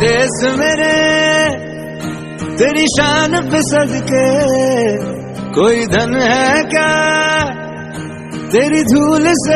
देश मेरे तेरी शान पे सदके, कोई धन है क्या तेरी धूल से।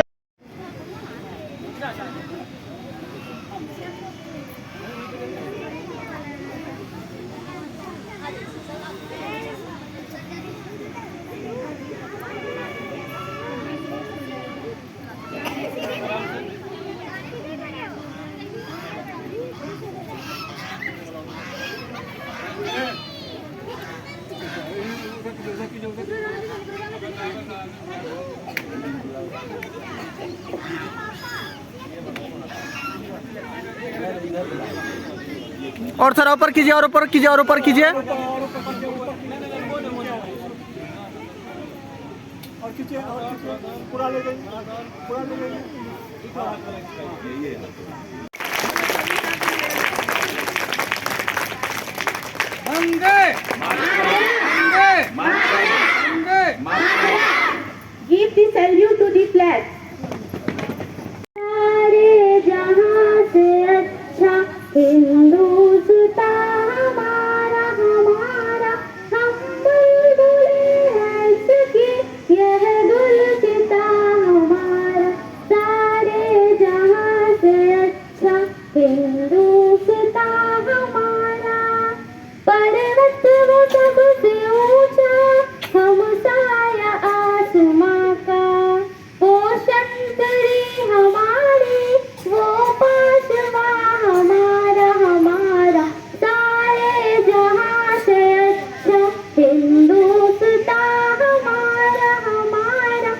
और थोड़ा ऊपर कीजिए, और ऊपर कीजिए, और ऊपर कीजिए। पूरा ले जाइए, पूरा ले जाइए। Give the salute to the flag. सारे जहां से अच्छा हिंदुस्तान हमारा हमारा, हम बुलबुले हैं इसकी यह गुलसितां हमारा। सारे जहां से अच्छा हिंदुस्तान हमारा, पर्वत वो सबसे ऊंचा हम साया आसमां का, वो शंकरी हमारी वो पाशवा हमारा हमारा। सारे जहां से अच्छा हिंदुस्तान हमारा हमारा।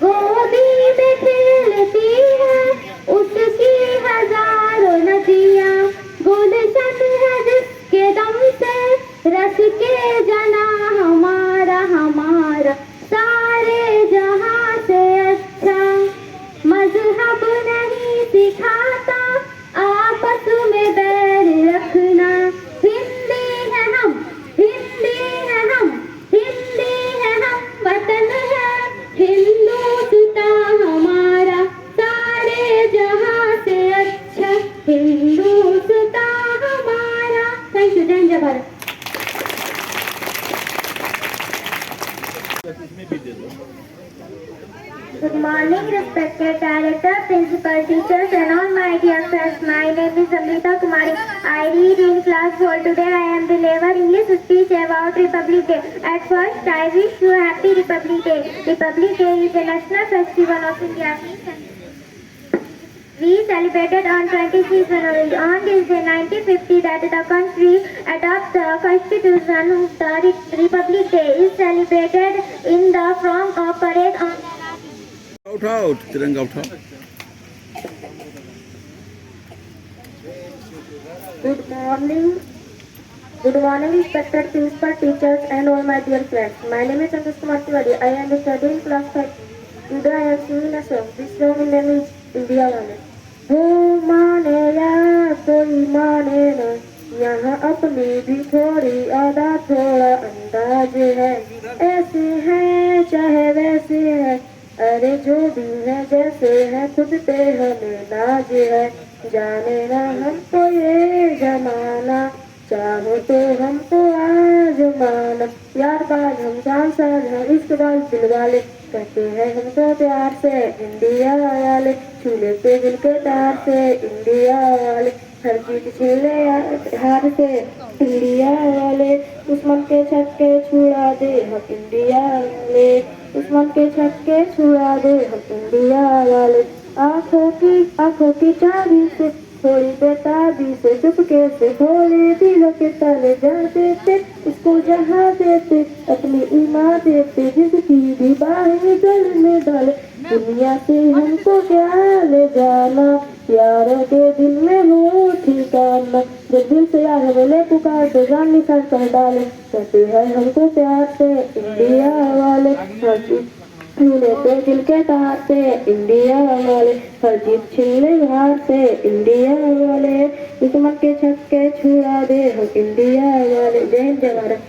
गोदी में खेलती है उसकी हजारों नदियां, गुलशन है जिसके दम से रस के जना हमारा हमारा। सारे जहां से अच्छा मजहब नहीं सिखाता आपस में बैर रखना। हिंदी है हम, हिंदी है हम, हिंदी है हम, वतन है हिंदुस्तान हमारा। सारे जहां से अच्छा हिंदुस्तान हमारा। Thank you. जय Bharat. Good morning, respected director, principal, teachers, and all my dear friends. My name is Amrita Kumari. I read in class 4. Today I am delivering English speech about Republic Day. At first, I wish you happy Republic Day. Republic Day is a national festival of India. We celebrated on 26 January. On this day, 1950, that the country adopted the Constitution. The Republic Day is celebrated in the form of parade on. उठाओ तिरंगा उठाओ। Good morning, respected principal, teachers, and all my dear friends. My name is Santosh Kumar Tiwari. I am studying class 5. Today I am singing a song. This song name is India Wale. वो माने या कोई माने ना, यहाँ अपनी भी थोड़ी आधा थोड़ा अंदाज है। ऐसे है चाहे वैसे है, अरे जो भी है जैसे है, खुद पे हमें नाज है। जाने ना हमको ये जमाना, चाहो तो हमको आजमाना। यार बाज हम जान साज हैं, इश्क बाज दिल वाले, कहते हैं हमको प्यार से इंडिया वाले। छूले पे दिल के तार से इंडिया वाले, हर चीज छीले हार से इंडिया वाले। दुश्मन के छक्के छुड़ा दे हम इंडिया वाले, दुश्मन के छक्के छुड़ा दे हम इंडिया वाले। आंखों की चाबी से थोड़ी बेताबी से चुपके से खोले दिलों के ताले, जा देते उसको जहाँ देते अपनी ईमान देते, जिसकी भी बाहें गल में डाले। दुनिया से हमको क्या ले जाना, यारों के दिल में हो ठिकाना। जब दिल से यार हमें पुकार तो जान निकाल कर डाले, कहते हैं हमको प्यार से इंडिया वाले। छूले पे दिल के तार से इंडिया वाले, हर चीज छीले हार से इंडिया वाले। दुश्मन के छक्के छुड़ा दे हम इंडिया वाले। जय Bharat.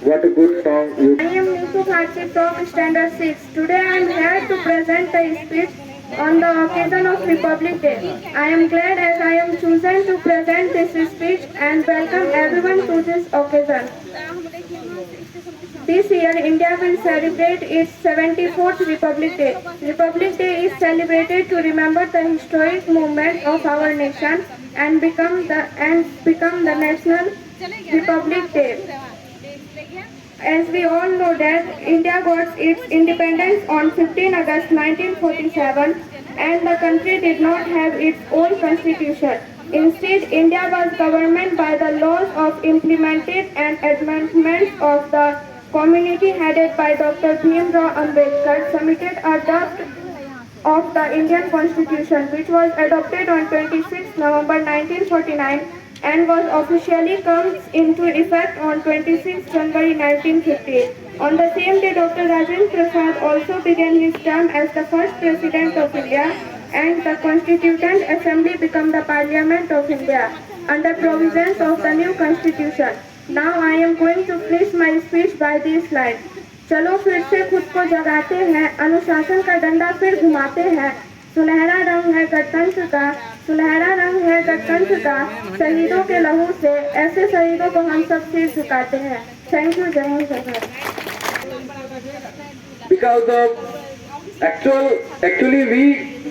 What a good song you. I am Niku Bharti from Standard 6. Today I am here to present a speech on the occasion of Republic Day. I am glad as I am chosen to present this speech and welcome everyone to this occasion. This year, India will celebrate its 74th Republic Day. Republic Day is celebrated to remember the historic movement of our nation and become the National Republic Day. As we all know that India got its independence on 15 August 1947 and the country did not have its own constitution. Instead, India was governed by the laws of implemented and amendments of the community headed by Dr. Bhimrao Ambedkar submitted a draft of the Indian Constitution which was adopted on 26 November 1949 and was officially comes into effect on 26 January 1950. On the same day, Dr. Rajendra Prasad also began his term as the first President of India and the Constituent Assembly became the Parliament of India under provisions of the new Constitution. Now I am going to finish my speech by these lines. चलो फिर से खुद को जगाते हैं, अनुशासन का डंडा फिर घुमाते हैं, सुनहरा रंग है गणतंत्र का, सुनहरा रंग है गणतंत्र का, शहीदों के लहू से ऐसे शहीदों को हम सब सिर झुकाते हैं. Thank you. जय हिंद जय Bharat. Because of actually we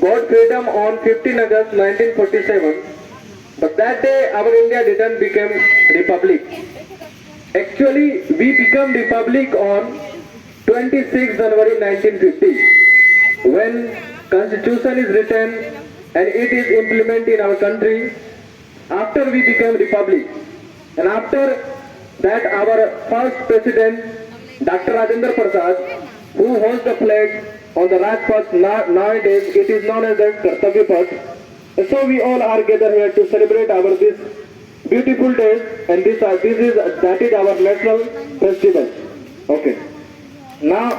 got freedom on 15 August 1947, but that day our India didn't become republic. Actually, we become republic on 26 January 1950, when Constitution is written and it is implemented in our country. After we became republic, and after that our first president, Dr. Rajendra Prasad, who holds the flag on the Rajpath, nowadays it is known as the Kartavya Path. And so we all are gathered here to celebrate our this beautiful day, and that is our national festival. Okay. Now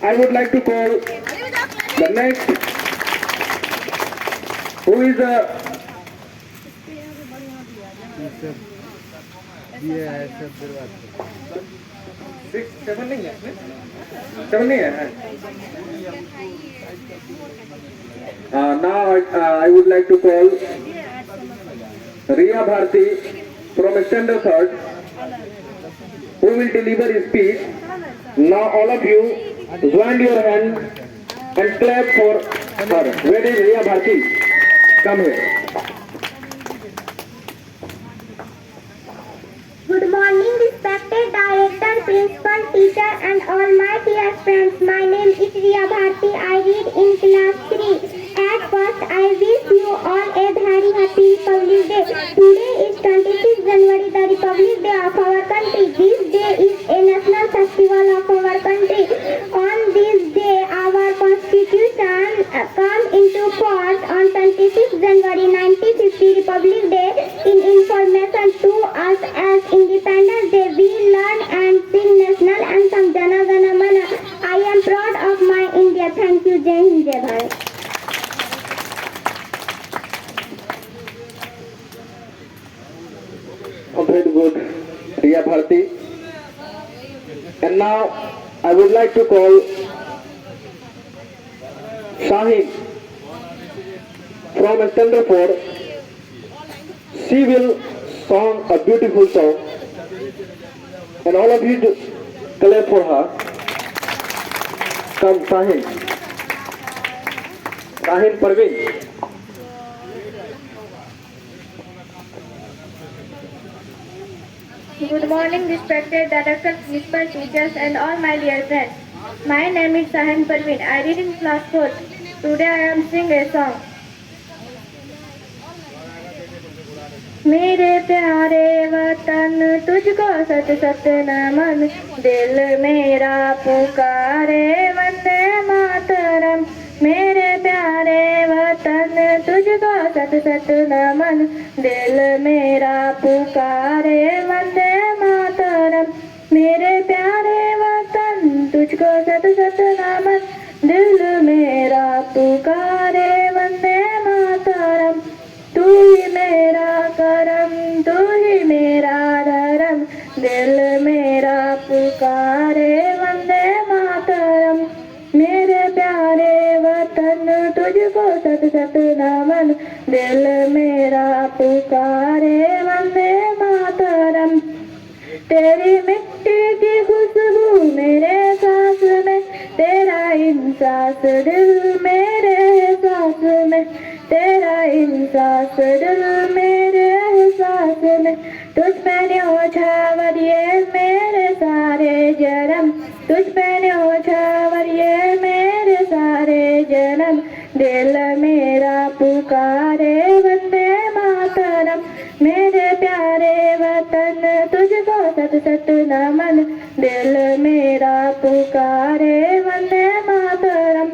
I would like to call the next, who is seven नहीं है. Now I would like to call Riya Bharti from Standard Third, who will deliver his speech. Now all of you join your hand and clap for her. Where is Riya Bharti? Come here. Good morning, respected director, principal, teacher, and all my dear friends. My name is Riya Bharti. I read in class 3. At first, I wish you all a very happy Republic Day. Today is 26 January, the Republic Day of our country. This day is a national festival of our country. On this day, our Constitution came into force on 26 January 1950, Republic Day. In information to us as Independence Day, we learn and sing national anthem Jana Gana Mana. I am proud of my India. Thank you. Jai Hind Jai Bharat. Very good, Riya Bharti. And now I would like to call Shaheen from Standard 4. She will sing a beautiful song, and all of you clap for her. Come, Shaheen. Shaheen Parveen. Good morning, respected director, principal, teachers, and all my dear friends. My name is Sahan Parveen. I read in class 4. Today I am singing a song. मेरे प्यारे वतन तुझको सत सत नमन, दिल मेरा पुकारे वंदे मातरम. मेरे प्यारे वतन तुझको सत सत नमन, दिल मेरा पुकारे वंदे मातरम. मेरे प्यारे वतन तुझको सत सत नमन, दिल मेरा पुकारे वंदे मातरम. तू ही मेरा करम, तू ही मेरा धर्म, दिल मेरा पुकारे वंदे मातरम. मेरे प्यारे वतन तुझको सत नमन दिल मेरा पुकारे वंदे मातरम तेरी मिट्टी की खुशबू मेरे सांस में तेरा इंसास दिल मेरे सांस में तेरा इंसास दिल मेरे सांस में तुझ में न्योछावर ये मेरे सारे जन्म तुझ में न्योछावर ये मेरे सारे जन्म दिल मेरा पुकारे वंदे मातरम मेरे प्यारे वतन तुझको सत सत नमन दिल मेरा पुकारे वंदे मातरम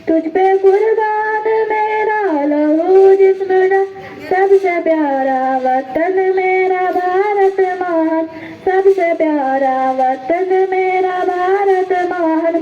तुझ पे कुर्बान मेरा लहू जिस्म सबसे प्यारा वतन मेरा भारत महान सबसे प्यारा वतन मेरा भारत महान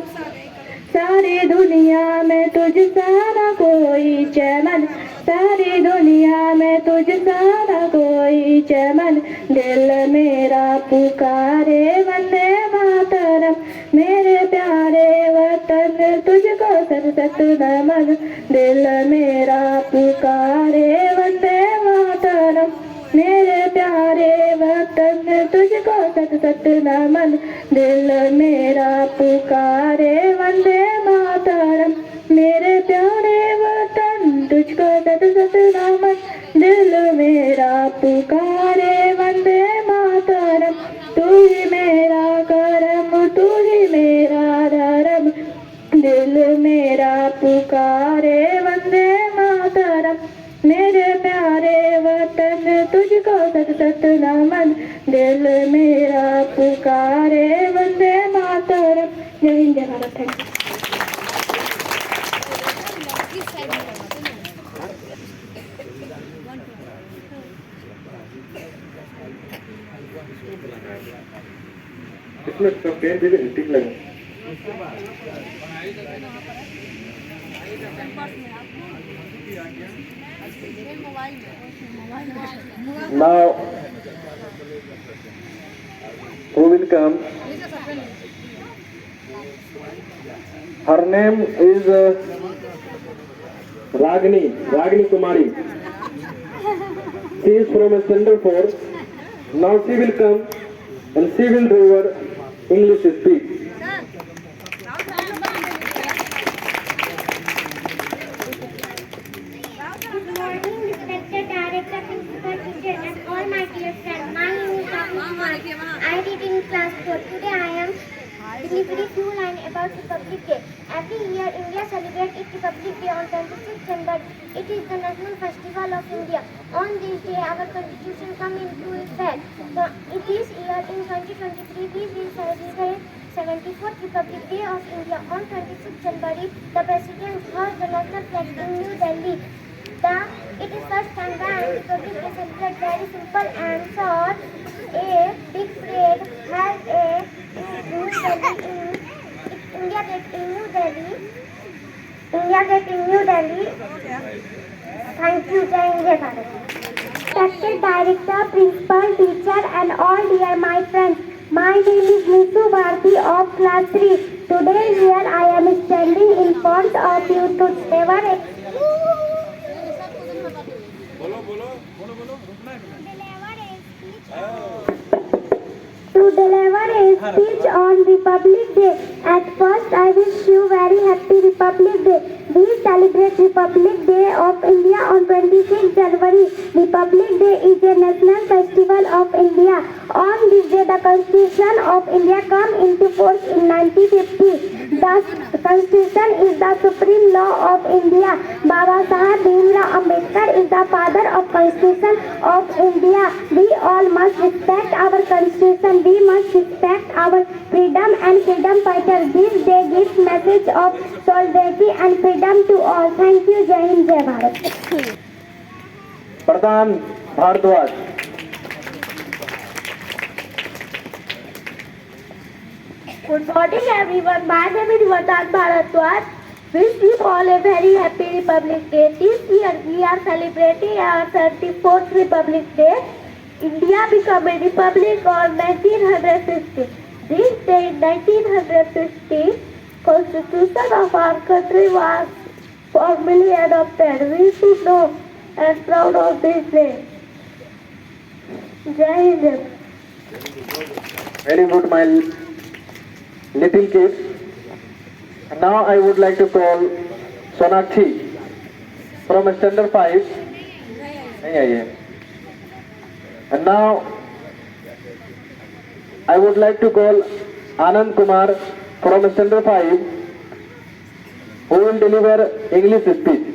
सारी दुनिया में तुझ सारा कोई चमन सारी दुनिया में तुझ सारा कोई चमन दिल मेरा पुकारे वंदे मातरम मेरे प्यारे वतन तुझको सत सत नमन दिल मेरा पुकारे वंदे मातरम मेरे प्यारे वतन तुझको सत सत नमन दिल मेरा पुकारे वंदे मातरम मेरे प्यारे वतन तुझको सत सत नमन दिल मेरा पुकारे वंदे मातरम तू ही मेरा करम तू ही मेरा धर्म दिल मेरा पुकारे वंदे मातरम मेरे प्यारे वतन तुझको सत सत नमन दिल मेरा पुकारे वंदे मातरम जय हिंद जय भारत थैंक यू इसमें सब पेन दे दे टिक लगा Now who will come? Her name is Ragini Kumari. She is from Standard 4. Now she will come and she will do her English speech. Good morning, respected director, principal, teacher, and all my dear friends. My name is Ragini Kumar. I read in class 4. Today I am delivering few lines about Republic Day. Every year India celebrates its Republic Day on 26th January. It is the national festival of India. On this day, our constitution comes into effect. This year in 2023, we will celebrate 74th Republic Day of India. On 26th January, the President hosts the national flag in New Delhi. It is first time that Republic Day celebrated very simple and short. A big parade held in India Gate in New Delhi. Thank you, Jai Hind, Jai Bharat. Respected director, principal, teacher, and all dear my friends. My name is Nisu Bharti of class 3. Today here I am standing in front of you to deliver a speech on Republic Day. At first, I wish you very happy Republic Day. We celebrate Republic Day of India on 26 January. Republic Day is a national festival of India. On this day, the Constitution of India came into force in 1950. The Constitution is the supreme law of India. Baba Saheb Bhimrao Ambedkar is the father of Constitution of India. We all must respect our Constitution. We must respect our freedom and freedom fighters. This day gives message of solidarity and freedom to all. Thank you. Jai Hind, Jai Bharat. Pradhan Bhardwaj. Good morning everyone. My name is Vardhan Bharadwaj. Wish you all a very happy Republic Day. This year we are celebrating our 34th Republic Day. India became a republic on 1950. This day in 1950, Constitution of our country was formally adopted. We should know and proud of this day. Jai Hind. Very good, my little kids. And now I would like to call Sonakshi from standard 5. नहीं आई है. And now I would like to call Anand Kumar from standard 5, who will deliver English speech.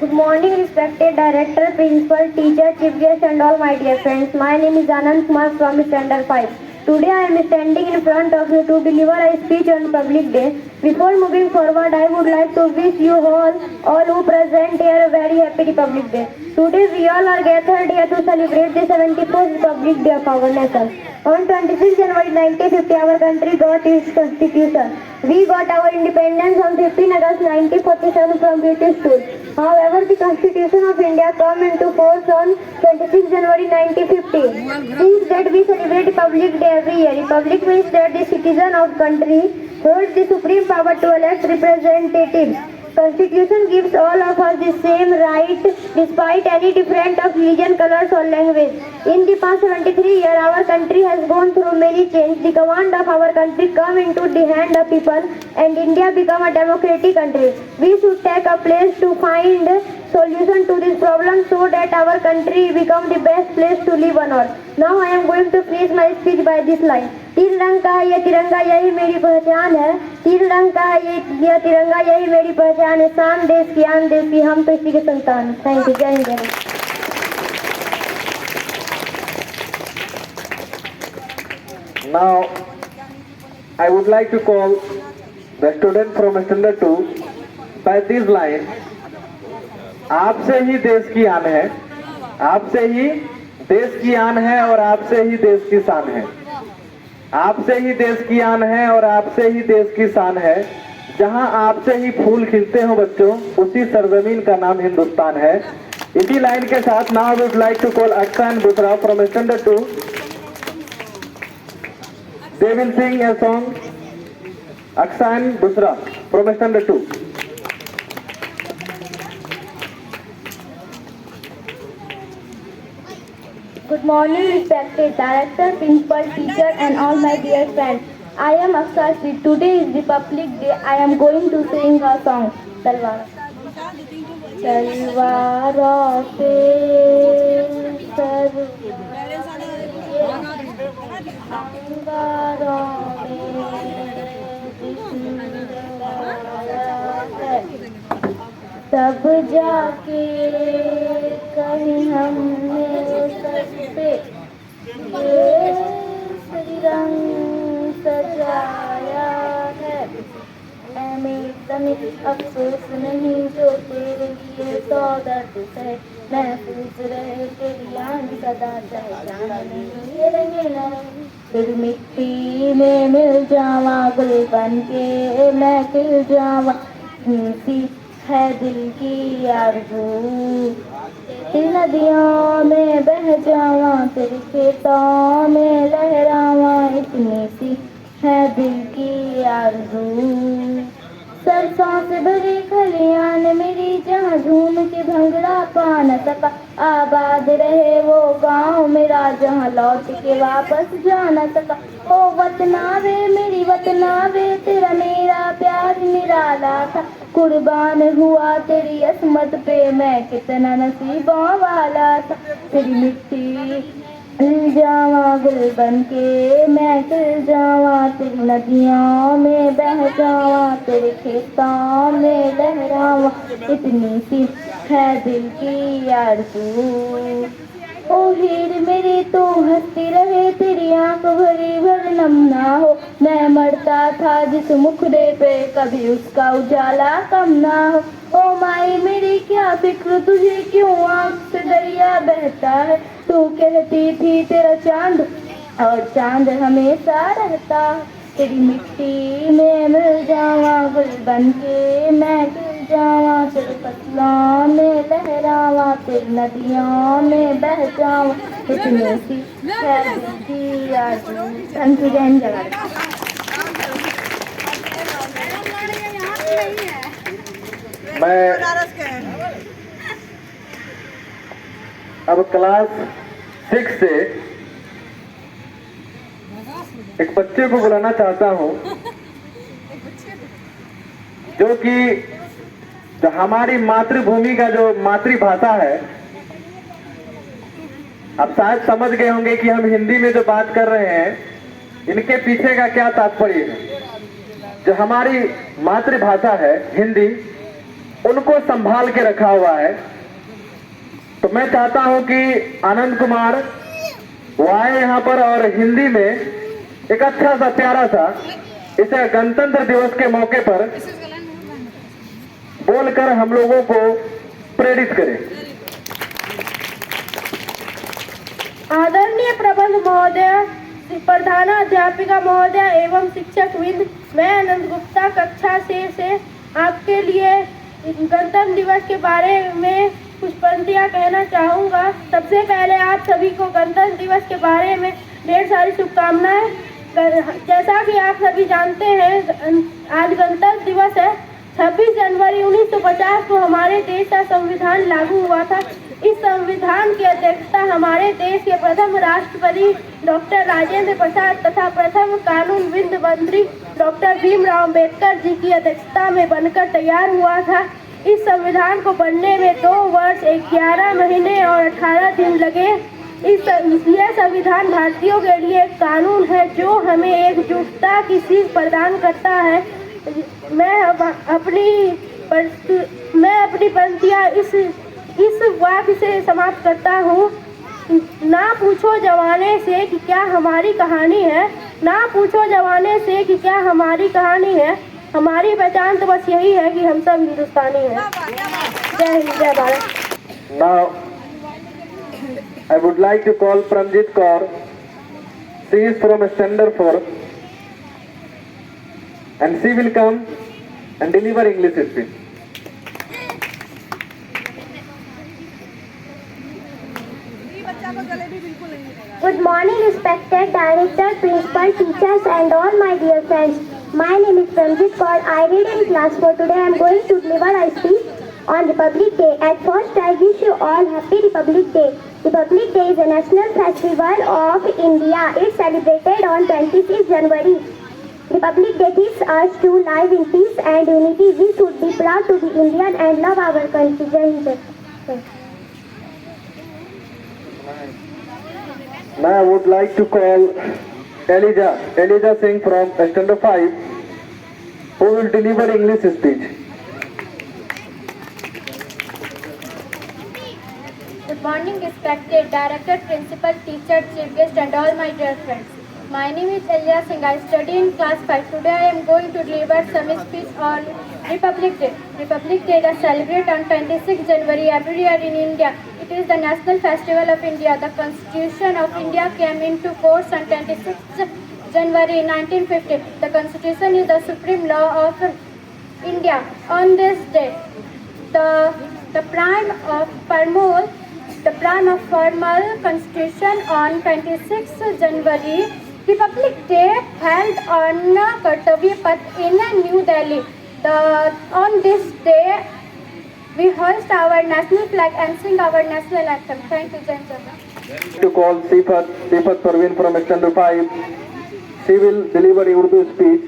Good morning, respected director, principal, teacher, chief guest and all my dear friends. My name is Anand Kumar from standard 5. Today I am standing in front of you to deliver a speech on Public Day. Before moving forward, I would like to wish you all who present here a very happy Republic Day. Today we all are gathered here to celebrate the 74th Republic Day of our nation. On 26 January 1950, our country got its constitution. We got our independence on 15 August 1947 from British rule. However, the Constitution of India came into force on 26 January 1950. Since that we celebrate Republic Day every year. Republic means that the citizen of country holds the supreme power to elect representatives. Constitution gives all of us the same right despite any difference of religion, colors or language. In the past 73 years, our country has gone through many changes. The command of our country come into the hand of people and India become a democratic country. We should take a place to find solution to this problem so that our country become the best place to live on earth. Now I am going to finish my speech by this line. तीन रंग का है ये तिरंगा, यही मेरी पहचान है. तीन रंग का है ये तिरंगा, यही मेरी पहचान है. शान देश की, आन देश की, हम तो इसी के संतान. Thank you. जय Hind. Now I would like to call the student from standard 2 by this line. आपसे ही देश की आन है, आपसे ही देश की आन है और आपसे ही देश की शान है. आपसे ही देश की आन है और आपसे ही देश की शान है. जहां आपसे ही फूल खिलते हो बच्चों, उसी सरजमीन का नाम हिंदुस्तान है. इसी लाइन के साथ now would like to call Aksan Busra from standard 2. They will sing a song. Aksan Busra from standard 2. Good morning, respected director, principal, teacher and all my dear friends. I am Aksashi. Today is Republic Day. I am going to sing a song. Talwar. तलवारों से sir अंगारों तब जाके कहीं हमने sir पे ये रंग सजाया है. अफसोस नहीं जो तेरे लिए सौ दर्द से महफूज रहे तेरी आन सदा चाहे जाना नहीं ये रंगे ना. फिर मिट्टी में मिल जावा गुल बन के मैं खिल जावा. सी है दिल की आरज़ू तेरी नदियों में बह जावा तेरे खेतों में लहरावा. इतनी सी है दिल की आरज़ू. सरसों से भरी खलियान मेरी जहाँ झूम के भंगड़ा पा न सका. आबाद रहे वो गाँव मेरा जहाँ लौट के वापस जा न सका. ओ वतना वे मेरी वतना वे तेरा मेरा प्यार निराला था. कुर्बान हुआ तेरी असमत पे मैं कितना नसीबों वाला था. तेरी मिट्टी खिल जावा गुल बन के मैं खिल जावा. तेरी नदियों में बह जावा तेरे खेतों में लहरावा. इतनी सी है दिल की आरज़ू. ओ हीर मेरी तू हंसती रहे तेरी आंख भरी भर नम ना हो. मैं मरता था जिस मुखड़े पे कभी उसका उजाला कम ना हो. ओ माई मेरी क्या फिक्र तुझे क्यों आंख से दरिया बहता है. तू कहती थी तेरा चांद और चांद हमेशा रहता. तेरी मिट्टी में मिल जावा गुल बन के मैं खिल जावा, फिर फसलों में लहरावा, फिर नदियों में बह जावा, इतनी सी है दिल की आरज़ू। थैंक यू, जय हिंद, जय भारत। मैं अब क्लास 6 से एक बच्चे को बुलाना चाहता हूँ जो कि जो हमारी मातृभूमि का जो मातृभाषा है, अब शायद समझ गए होंगे कि हम हिंदी में जो बात कर रहे हैं इनके पीछे का क्या तात्पर्य है। जो हमारी मातृभाषा है हिंदी, उनको संभाल के रखा हुआ है। तो मैं चाहता हूं कि आनंद कुमार वो आए यहाँ पर और हिंदी में एक अच्छा सा प्यारा सा इसे गणतंत्र दिवस के मौके पर बोलकर हम लोगों को प्रेरित करें। आदरणीय प्रबंध महोदय, प्रधानाध्यापिका महोदय एवं शिक्षक वृंद, मैं आनंद गुप्ता कक्षा से आपके लिए गणतंत्र दिवस के बारे में कुछ पंक्तियाँ कहना चाहूँगा। सबसे पहले आप सभी को गणतंत्र दिवस के बारे में ढेर सारी शुभकामनाएं। जैसा कि आप सभी जानते हैं, आज गणतंत्र दिवस है। 26 जनवरी 1950 को हमारे देश का संविधान लागू हुआ था। इस संविधान की अध्यक्षता हमारे देश के प्रथम राष्ट्रपति डॉक्टर राजेंद्र प्रसाद तथा प्रथम कानूनविद मंत्री डॉक्टर भीमराव अम्बेडकर जी की अध्यक्षता में बनकर तैयार हुआ था। इस संविधान को बनने में 2 वर्ष 11 महीने और 18 दिन लगे। यह संविधान भारतीयों के लिए एक कानून है जो हमें एकजुटता की सीख प्रदान करता है। मैं अपनी पंक्तियाँ इस वाक्य से समाप्त करता हूँ। ना पूछो जमाने से कि क्या हमारी कहानी है, ना पूछो जमाने से कि क्या हमारी कहानी है, हमारी पहचान तो बस यही है कि हम सब हिंदुस्तानी हैं। जय हिंद, जय Bharat. Now, I would like to call Pranjit Kaur. She is from Standard 4 and she will come and deliver English speech. Good morning, respected director, principal, teachers and all my dear friends. My name is Pranjit Kaur. I read in class 4. Today I am going to deliver a speech on Republic Day. At first I wish you all happy Republic Day. Republic Day is a national festival of India. It's celebrated on 26 January. Republic Day teaches us to live in peace and unity. We should be proud to be Indian and love our country. Jai Hind. Now I would like to call Elijah Singh from Standard 5, who will deliver English speech. Good morning, respected director, principal, teacher, chief guest and all my dear friends. My name is Elijah Singh. I study in class 5. Today I am going to deliver some speech on Republic Day. Republic Day is celebrated on 26 January every year in India. It is the national festival of India. The Constitution of India came into force on 26 January 1950. The Constitution is the supreme law of India. On this day, the prime of formal Constitution on 26 January. Republic Day held on Kartavya Path in New Delhi. On this day, we hoist our national flag and sing our national anthem. Thank you, Janjana. To call Sifat Parveen from Standard 5. She will deliver Urdu speech.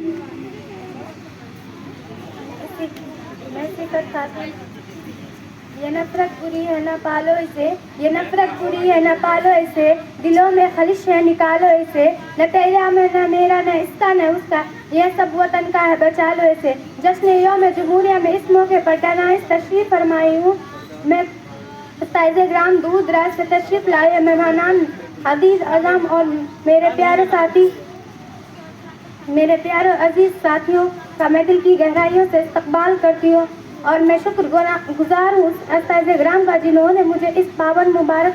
ये नफरत बुरी है न पालो इसे, ये नफरत बुरी है न पालो इसे, दिलों में खलिश है निकालो इसे, न तेरा में न मेरा न इसका न उसका, यह सब वतन का है बचा लो इसे। जश्न यौम जमहूरिया में इस मौके पर तनाइश तशरीफ फरमाई हूँ। मैं ताइज़े ग्राम दूर दराज से तशरीफ लाए मेहमानान अजीज अज़म और मेरे प्यारे अजीज साथियों का मैं दिल की गहराइयों से इस्तकबाल करती हूँ और मैं शुक्रगुजार हूँ अस्ताज़े ग्राम का जिन्होंने मुझे इस पावन मुबारक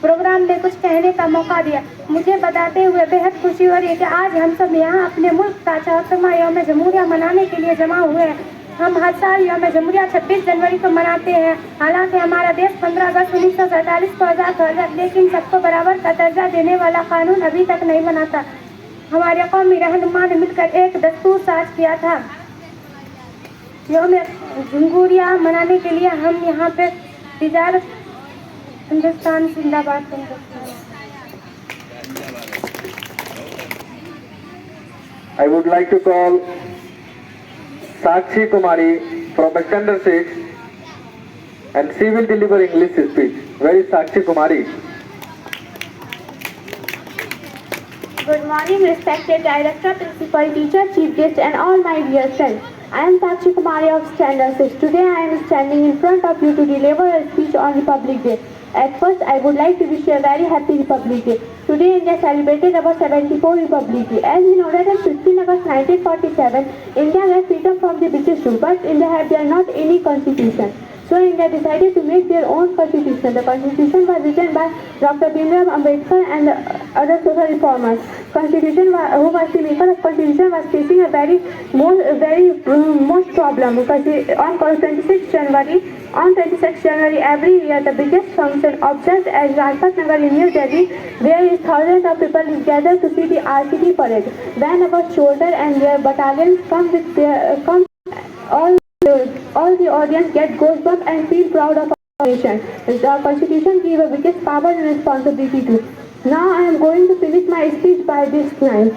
प्रोग्राम में कुछ कहने का मौका दिया। मुझे बताते हुए बेहद खुशी हो रही है कि आज हम सब यहाँ अपने मुल्क का 74वां यौम जमहूरिया मनाने के लिए जमा हुए हैं। हम हर साल यौम जमहूरिया 26 जनवरी को मनाते हैं। हालांकि हमारा देश 15 अगस्त 1947 को आज़ाद हुआ, लेकिन सबको बराबर का दर्जा देने वाला कानून अभी तक नहीं बना था। हमारे कौमी रहनुमा ने मिलकर एक दस्तूर साज किया था। यौम जमहूरिया मनाने के लिए हम यहाँ पे तिजारत हिंदुस्तान जिंदाबाद I would like to call Sakshi Kumari from Standard 6 and she will deliver English speech. Where is Sakshi Kumari? Good morning, respected director, principal, teacher, chief guest and all my dear friends. I am Sakshi Kumari of Standard 6. Today I am standing in front of you to deliver a speech on Republic Day. At first, I would like to wish you a very happy Republic Day. Today, India celebrated our 74th Republic Day. As we know that on 15 August 1947, India got freedom from the British rule, but India had not any constitution. So India decided to make their own constitution. The constitution was written by Dr. Bhimrao Ambedkar and other social reformers. Who was the maker of constitution was facing a very most problem because on 26 January every year the biggest function observed at Rajpath Nagar in New Delhi, where thousands of people gather to see the RCT parade. When our soldiers and their battalions come all the audience get goosebumps and feel proud of our nation. The constitution gives a biggest power and responsibility too. Now I am going to finish my speech by this line.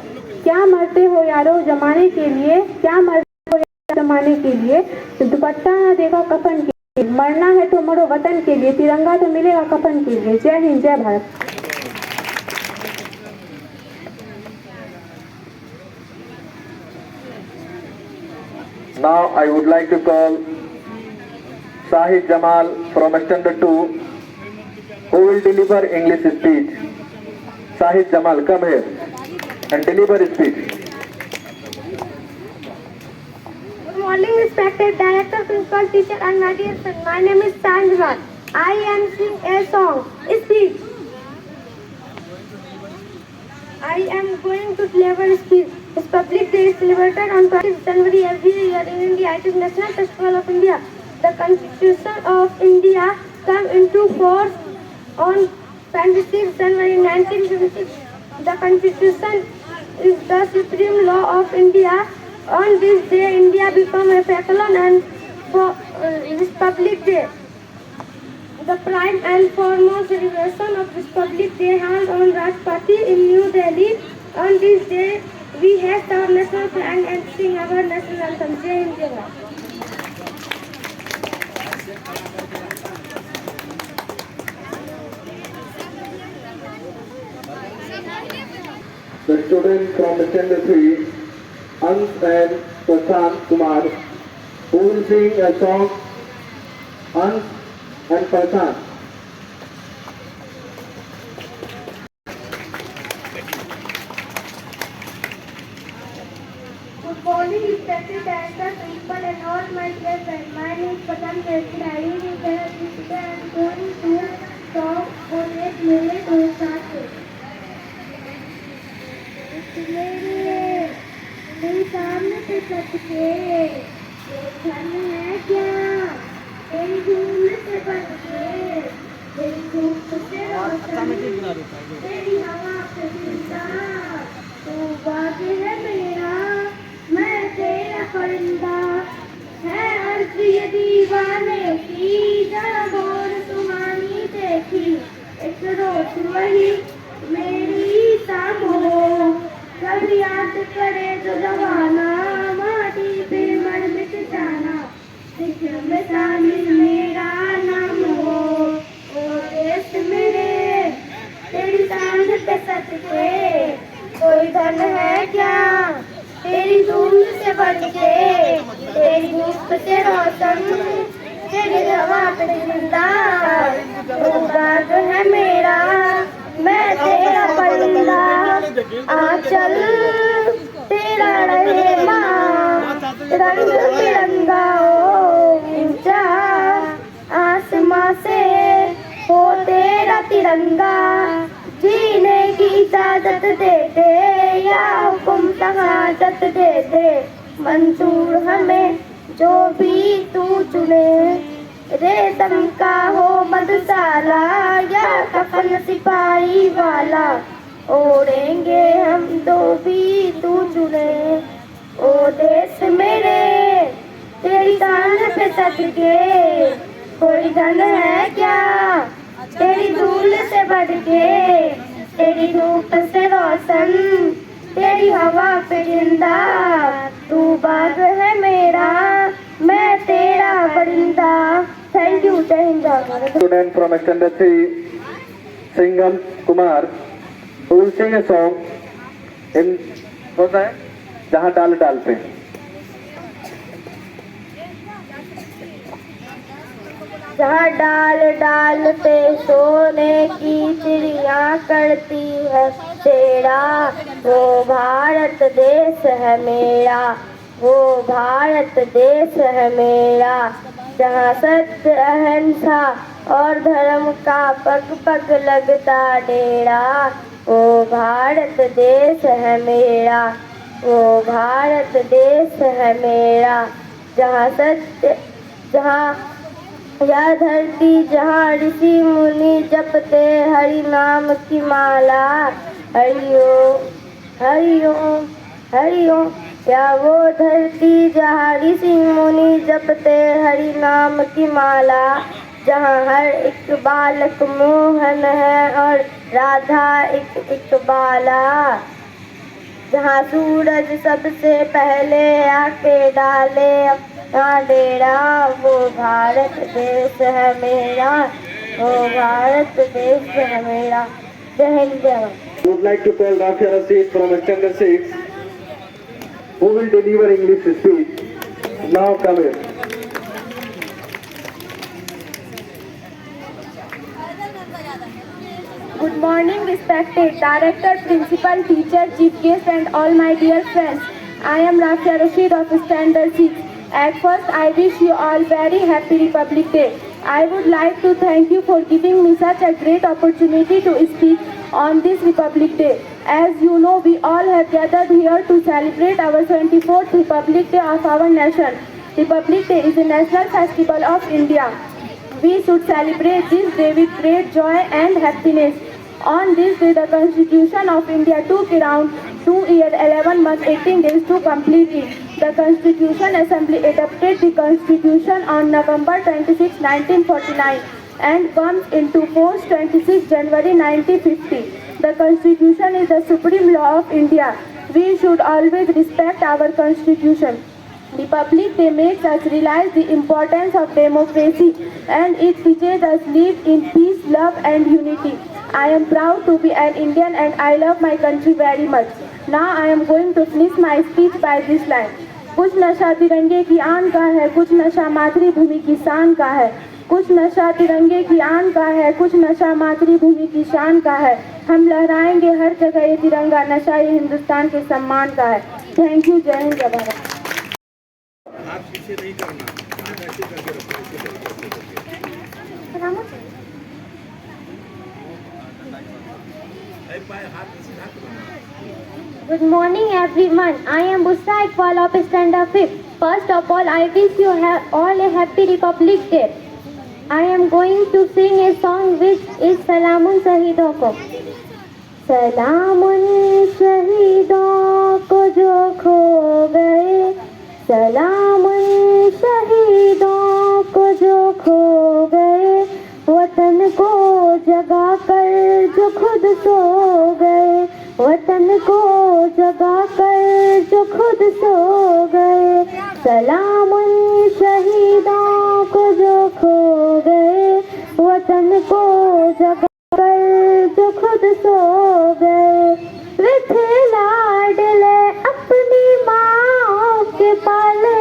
क्या मरते हो यारो जमाने के लिए, क्या मरते हो यारो जमाने के लिए, दुपट्टा ना देखा कफन के लिए, मरना है तो मरो वतन के लिए, तिरंगा तो मिलेगा कफन के लिए। जय हिंद, जय Bharat. Now I would like to call Sahid Jamal from Standard 2 who will deliver English speech. Sahid Jamal, come here and deliver speech. Good morning, respected director, principal, teacher and my dear friend. My name is Sahid Jamal. I am singing a song, speech. I am going to deliver speech. Republic Day is celebrated on 20 January every year in India. It is National Festival of India. The Constitution of India came into force on 26 January 1956. The Constitution is the supreme law of India. On this day, India became a federal and Republic Day. The prime and foremost celebration of Republic Day held on Rajpath in New Delhi. On this day, we have our national flag and sing our national anthem. Jai Hind, Jai Bharat. The students from Standard 3, Ans and Prashant Kumar, who will sing a song, Ans and Prashant. Good morning, respected director, principal and all my dear friends. My name is Prashant Kumar. I am going to talk on a मेरे दोस्त से। मेरे सामने पे सबके धन है क्या, तेरी धूम से बन के, तेरी धूप से रोशन, तेरी हवा पे जिंदा, तू बाकी है मेरा, मैं तेरा परिंदा, है अर्ज़ ये दीवाने की, जरा गौर सुहानी देखी, एक रोज वही मेरी शाम हो, कब याद करे जो जवाना, माटी पे मर मिट जाना, जिक्र में शामिल मेरा नाम हो, ओ देश मेरे, तेरी शान पे सदके, कोई धन है क्या, तेरी धूम से बढ़ के, तेरी धूप से रोशन, तेरी हवा पे जिंदा, तू बाग है मेरा, मैं तेरा परिंदा, आंचल तेरा रहे माँ, रंग तिरंगा ऊंचा, आसमां से हो तेरा तिरंगा, जीने की इजाजत दे दे या हुक्म शहादत दे दे, मंजूर हमें जो भी तू चुने, रेशम का हो मधुशाला या कफन सिपाही वाला, ओढ़ेंगे हम जो भी तू चुने। ओ देश मेरे तेरी शान पे सदके, कोई धन है क्या तेरी धूल से बढ़ के, तेरी धूप से रोशन, तेरी हवा पे जिंदा, तू बाग है मेरा, मैं तेरा परिंदा। Thank you. जय Hind. Student from Extended C, Singham Kumar, who will sing a song in what's that? जहाँ डाल डाल पे। जहाँ डाल डाल पे सोने की चिड़िया करती है तेरा, वो भारत देश है मेरा, वो भारत देश है मेरा। जहाँ सत्य अहिंसा और धर्म का पग पग लगता डेरा, वो भारत देश है मेरा, वो भारत देश है मेरा। जहाँ सत्य, जहाँ यह धरती जहाँ ऋषि मुनि जपते हरि नाम की माला, हरिओम हरिओम हरिओम। या वो धरती जहाँ ऋषि मुनि जपते हरि नाम की माला, जहाँ हर एक बालक मोहन है और राधा एक बाला, जहाँ सूरज सबसे पहले आके डाले अपना डेरा, वो भारत देश है मेरा, वो भारत देश है मेरा। जय हिंद जय Bharat. Would like to call Rafia Rasid from Extended 6, who will deliver English speech. Now come here. Good morning, respected Director, Principal, Teacher, Chief Guest and all my dear friends. I am Rafia Rashid of Standard 6. At first, I wish you all very happy Republic Day. I would like to thank you for giving me such a great opportunity to speak on this Republic Day. As you know, we all have gathered here to celebrate our 24th Republic Day of our nation. Republic Day is a national festival of India. We should celebrate this day with great joy and happiness. On this day, the Constitution of India took around 2 years, 11 months, 18 days to complete it. The Constitution Assembly adopted the Constitution on November 26, 1949 and comes into force 26 January 1950. The Constitution is the supreme law of India. We should always respect our Constitution. Republic Day makes us realize the importance of democracy and it teaches us live in peace, love and unity. I am proud to be an Indian and I love my country very much. Now I am going to finish my speech by this line. कुछ नशा तिरंगे की आन का है, कुछ नशा मातृभूमि की शान का है, कुछ नशा तिरंगे की आन का है, कुछ नशा मातृभूमि की शान का है। हम लहराएंगे हर जगह ये तिरंगा, नशा ये हिंदुस्तान के सम्मान का है। Thank you. जय हिंद जय Bharat. Good morning everyone. I am Busra Iqbal of Standard 5. First of all, I wish you all a happy Republic Day. I am going to sing a song which is Salamun Shaheedon ko. Salamun Shaheedon ko jo kho gaye, Salamun Shaheedon ko jo kho gaye, वतन को जगा कर जो खुद सो गए, वतन को जगा कर जो खुद सो गए। सलामुन शहीदों को जो खो गए, वतन को जगा कर जो खुद सो गए। वे थे लाडले अपनी माँ के पाले,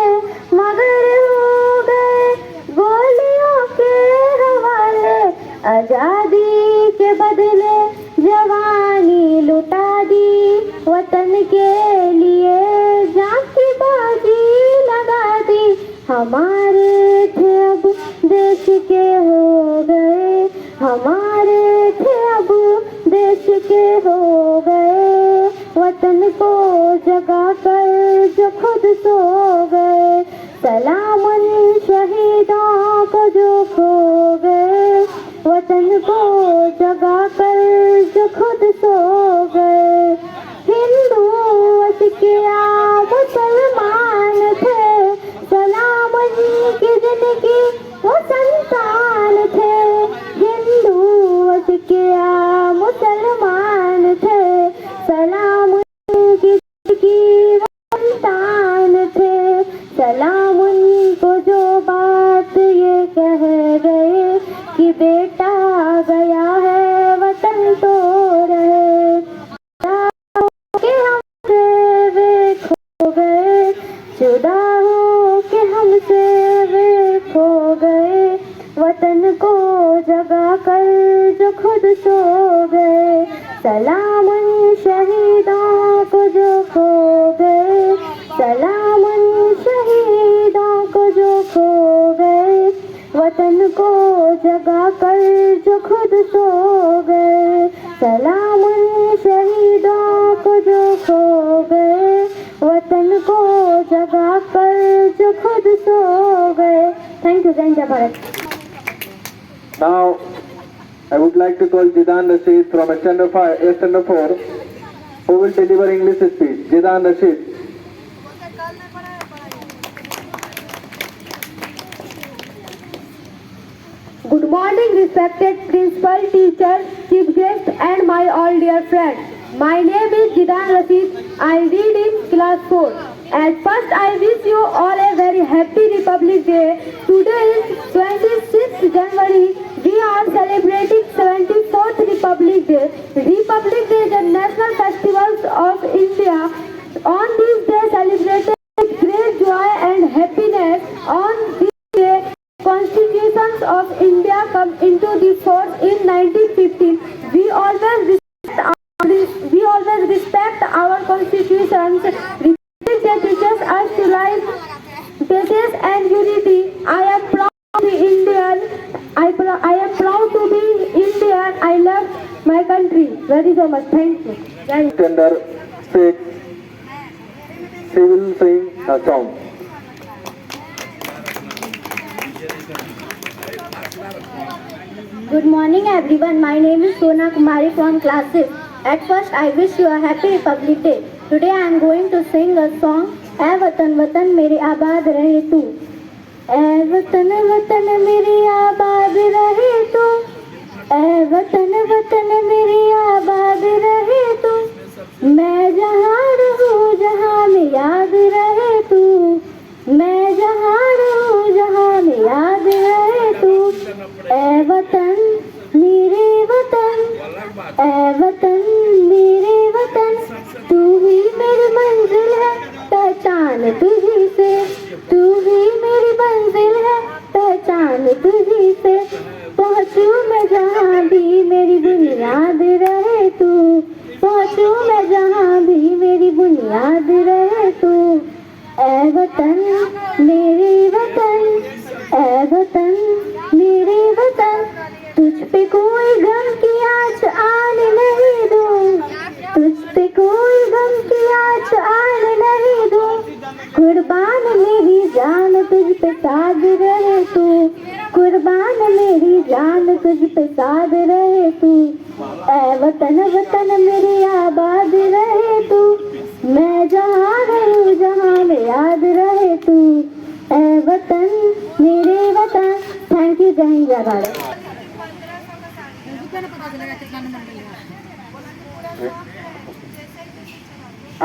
मगर हो गए गोलियों के हवाले। आजादी के बदले जवानी लुटा दी, वतन के लिए जान की बाजी लगा दी। हमारे थे अब देश के हो गए, हमारे थे अब देश के हो गए। वतन को जगा कर जो खुद सो गए। सलाम उन शहीदों को जो खो गए, वतन को जगा कर जो खुद सो गए। हिंदू अशकिया मुसलमान थे, सलाम उनकी जिंदगी वो संतान थे। हिंदू अशकिया मुसलमान थे, सलाम उनकी जिंदगी वो संतान थे। सलाम उनको जो बात ये कह गए कि बेटा गया है वतन तो रहे। के हमसे वे खो गए, जुदा हो के हमसे वे खो गए। वतन को जगा कर जो खुद सो गए। सलाम उन शहीदों को जो खो गए, सलाम उन शहीदों को जो खो गए। वतन को जगा कर जो खुद सो गए। सलाम उन शहीदों को जो खो गए, वतन को जगा कर जो खुद सो गए। Thank you. जय हिंद, जय Bharat. Now, I would like to call Jidan Rashid from Standard 4, who will deliver English speech. Jidan Rashid. Good morning, respected principal, teachers, chief guest, and my all dear friends. My name is Jidan Rashid. I read in class 4. At first, I wish you all a very happy Republic Day. Today is 26th January. We are celebrating 74th Republic Day. Republic Day is a national festival of India. On this day, celebrated with great joy and happiness. On this day, Constitutions of India come into the force in 1915. We always respect our constitutions. Republic Day teaches us to live patience and unity. I am proud to be Indian. I am proud to be Indian. I love my country very so much. Thank you. Standard 6, she will sing a song. Good morning everyone. My name is Sona Kumari from class 6. At first I wish you a happy Republic Day. Today I am going to sing a song. ऐ वतन वतन मेरे आबाद रहे तू, ऐ वतन वतन मेरे आबाद रहे तू, ऐ वतन वतन मेरे आबाद रहे तू। मैं जहाँ रहूँ जहाँ में याद रहे तू, मैं जहाँ रहूँ जहाँ में याद रहे तू। ऐ वतन मेरे वतन, ऐ वतन मेरे वतन, तू ही मेरी मंजिल है पहचान तुझी से, तू ही मेरी मंजिल है पहचान तुझी से। पहुँचूं मैं जहाँ भी मेरी बुनियाद रहे तू, पहुँचूं मैं जहाँ भी मेरी बुनियाद रहे तू। ऐ वतन मेरे वतन, ऐ वतन मेरे वतन, तुझ पे कोई गम की आँच आने नहीं दूँ, तुझ पे कोई गम की आँच आने नहीं दूँ। कुर्बान मेरी जान तुझ पे साध रहे तू, कुर्बान मेरी जान तुझ पे साध रहे तू। ऐ वतन वतन मेरे आबाद रहे तू, मैं जहाँ रहूँ जहाँ में याद रहे तू। ऐ वतन मेरे वतन। Thank you. जय हिंद, जय Bharat.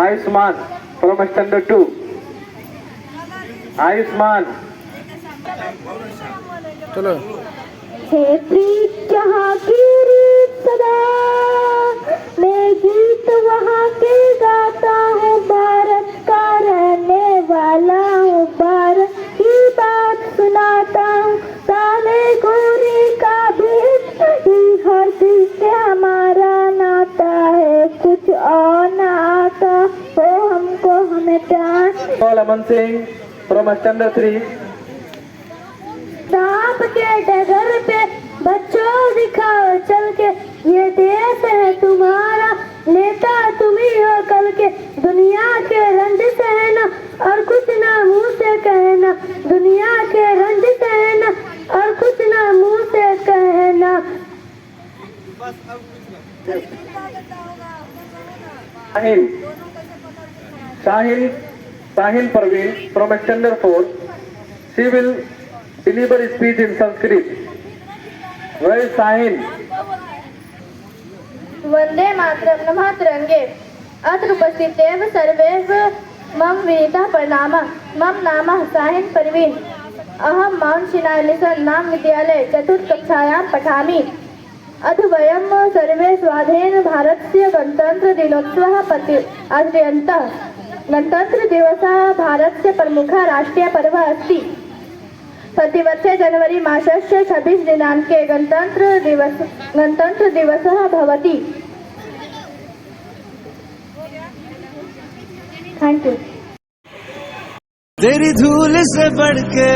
Ayushman from Standard 2. Ayushman. चलो। हे प्रीत जहाँ की रीत सदा, मैं गीत वहाँ के गाता हूँ। भारत का रहने वाला हूँ, भारत की बात सुनाता हूँ। ताले गोरी का भेद नहीं, हर दिल से हमारा नाता है। कुछ और ना आता हो हमको हमें प्यार। Aman Singh from Standard 3. सांप के डगर पे बच्चों दिखाओ चल के, ये देश है तुम्हारा, नेता तुम ही हो कल के। दुनिया के रंज सहना और कुछ ना मुँह से कहना, Sahin Parveen from Standard 4. She will deliver a speech in Sanskrit. Where is Sahin? Vande Mataram नमः तिरंगे अत्र उपस्थितेव सर्वेव मम विनीतः प्रणामः मम नामः साहिन परवीन अहं माउंट शिनालिसन नाम विद्यालये चतुर्थकक्षायां पठामि अथ वयं सर्वे स्वाधीन भारतस्य गणतन्त्रदिनोत्सवः आचर्यन्तः गणतन्त्रदिवसः भारतस्य प्रमुखः राष्ट्रीयपर्वः अस्ति प्रतिवर्षे जनवरी मासस्य 26 दिनाङ्के गणतन्त्रदिवसः भवति। Thank you. तेरी धूल से बढ़ के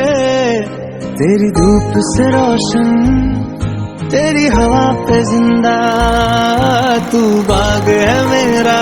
तेरी धूप से रोशन तेरी हवा पे जिंदा तू बाग है मेरा।